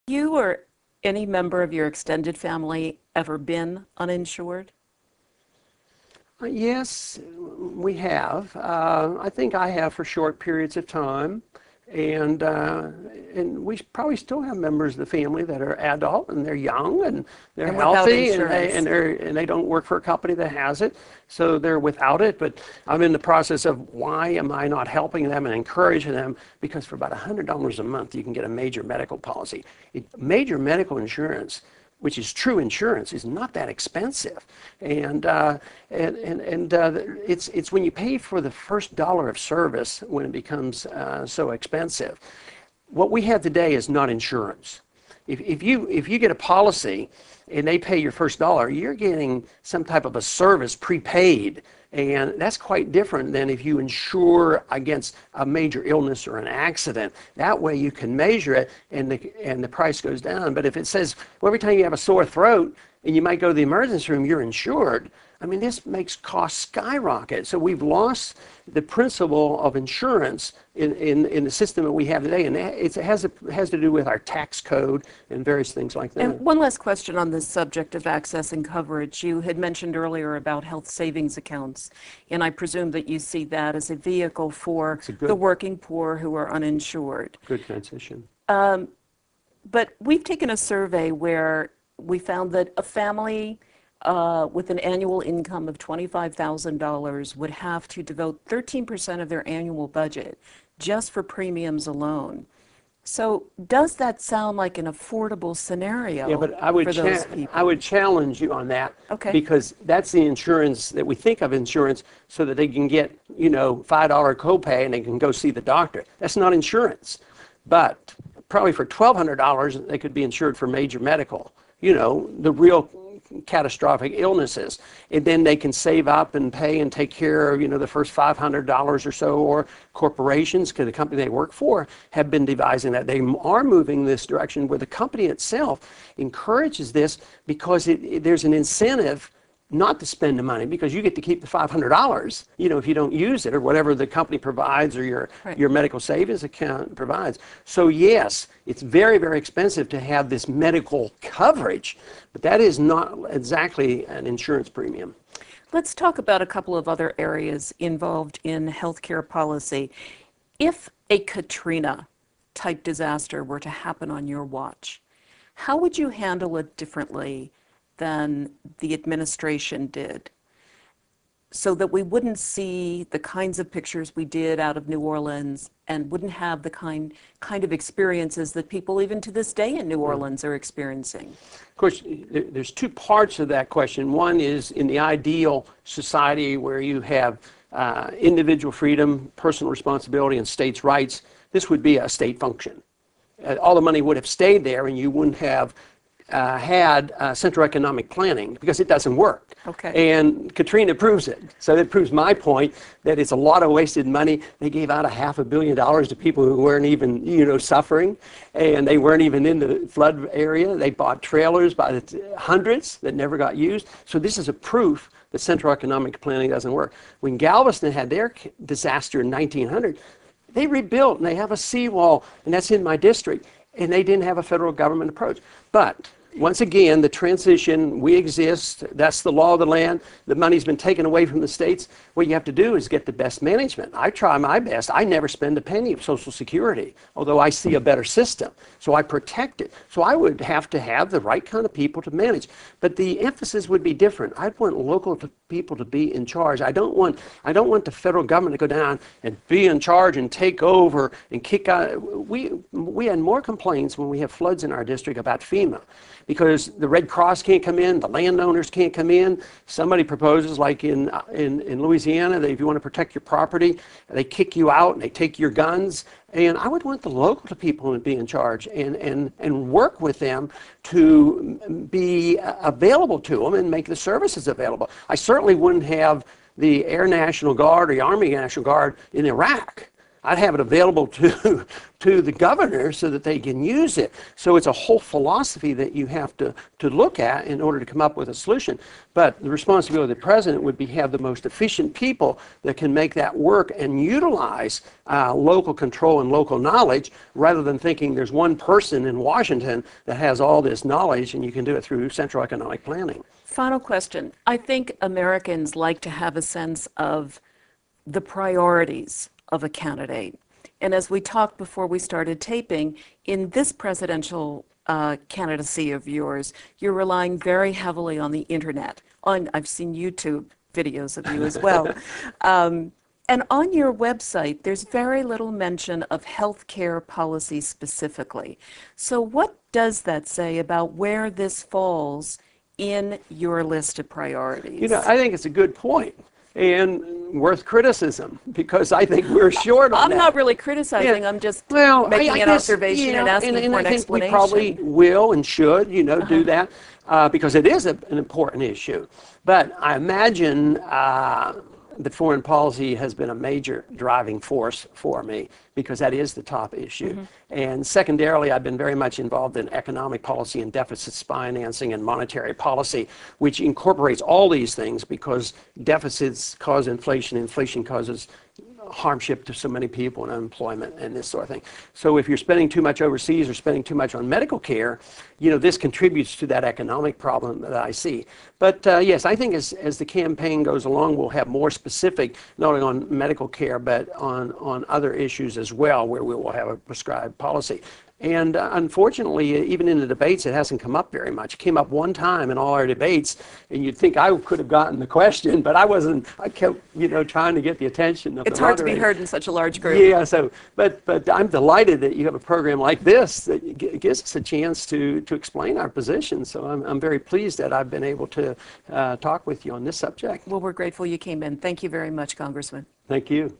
You or any member of your extended family ever been uninsured? Yes, we have. I think I have for short periods of time, and we probably still have members of the family that are adult and they're young and they're And without healthy and insurance? they don't work for a company that has it, so they're without it. But I'm in the process of why am I not helping them and encouraging them? Because for about $100 a month you can get a major medical policy. Major medical insurance, which is true insurance, is not that expensive, and it's when you pay for the first dollar of service when it becomes so expensive. What we have today is not insurance. If you get a policy and they pay your first dollar, you're getting some type of a service prepaid. And that's quite different than if you insure against a major illness or an accident. That way you can measure it and the price goes down. But if it says, well, every time you have a sore throat and you might go to the emergency room, you're insured, I mean, this makes costs skyrocket. So we've lost the principle of insurance in the system that we have today. And it has to do with our tax code and various things like that. And one last question on this subject of access and coverage. You had mentioned earlier about health savings accounts, and I presume that you see that as a vehicle for the working poor who are uninsured. Good transition. But we've taken a survey where we found that a family with an annual income of $25,000 would have to devote 13% of their annual budget just for premiums alone. So does that sound like an affordable scenario? Yeah, but I would challenge you on that. Okay. Because that's the insurance that we think of insurance so that they can get, $5 copay and they can go see the doctor. That's not insurance. But probably for $1,200, they could be insured for major medical, the real catastrophic illnesses, and then they can save up and pay and take care of the first $500 or so. Or corporations, because the company they work for have been devising that. They are moving this direction where the company itself encourages this because there's an incentive not to spend the money, because you get to keep the $500, if you don't use it, or whatever the company provides or your medical savings account provides. So yes, it's very, very expensive to have this medical coverage, but that is not exactly an insurance premium. Let's talk about a couple of other areas involved in healthcare policy. If a Katrina type disaster were to happen on your watch, how would you handle it differently than the administration did, so that we wouldn't see the kinds of pictures we did out of New Orleans and wouldn't have the kind of experiences that people even to this day in New Orleans are experiencing? Of course, there's two parts of that question. One is in the ideal society where you have individual freedom, personal responsibility, and states' rights. This would be a state function. All the money would have stayed there, and you wouldn't have had central economic planning, because it doesn't work. Okay. And Katrina proves it. So it proves my point that it's a lot of wasted money. They gave out $500 million to people who weren't even, suffering, and they weren't even in the flood area. They bought trailers by the hundreds that never got used. So this is a proof that central economic planning doesn't work. When Galveston had their disaster in 1900, they rebuilt, and they have a seawall, and that's in my district, and they didn't have a federal government approach. But once again, the transition, we exist, that's the law of the land, the money's been taken away from the states. What you have to do is get the best management. I try my best. I never spend a penny of Social Security, although I see a better system. So I protect it. So I would have to have the right kind of people to manage. But the emphasis would be different. I'd want local people to be in charge. I don't want the federal government to go down and be in charge and take over and kick out. We had more complaints when we have floods in our district about FEMA, because the Red Cross can't come in, the landowners can't come in. Somebody proposes, like in Louisiana, that if you want to protect your property, they kick you out and they take your guns. And I would want the local people to be in charge and work with them to be available to them and make the services available. I certainly wouldn't have the Air National Guard or the Army National Guard in Iraq. I'd have it available to the governor so that they can use it. So it's a whole philosophy that you have to look at in order to come up with a solution. But the responsibility of the president would be have the most efficient people that can make that work and utilize local control and local knowledge, rather than thinking there's one person in Washington that has all this knowledge and you can do it through central economic planning. Final question. I think Americans like to have a sense of the priorities of a candidate. And as we talked before we started taping, in this presidential candidacy of yours, you're relying very heavily on the internet. I've seen YouTube videos of you as well. And on your website, there's very little mention of healthcare policy specifically. So what does that say about where this falls in your list of priorities? You know, I think it's a good point and worth criticism, because I think we're short on that. I'm not really criticizing, I'm just making an observation and asking for an explanation. I think we probably will and should, do that, because it is an important issue. But I imagine that foreign policy has been a major driving force for me, because that is the top issue. And secondarily, I've been very much involved in economic policy and deficits financing and monetary policy, which incorporates all these things, because deficits cause inflation, inflation causes hardship to so many people and unemployment and this sort of thing. So if you're spending too much overseas or spending too much on medical care, this contributes to that economic problem that I see. But yes, I think as the campaign goes along, we'll have more specific, not only on medical care, but on other issues as well, where we will have a prescribed policy. And unfortunately, even in the debates, it hasn't come up very much. It came up one time in all our debates, and you'd think I could have gotten the question, but I wasn't. I kept, trying to get the attention of the moderator. It's hard to be heard in such a large group. Yeah. So, but I'm delighted that you have a program like this that gives us a chance to explain our position. So I'm very pleased that I've been able to talk with you on this subject. Well, we're grateful you came in. Thank you very much, Congressman. Thank you.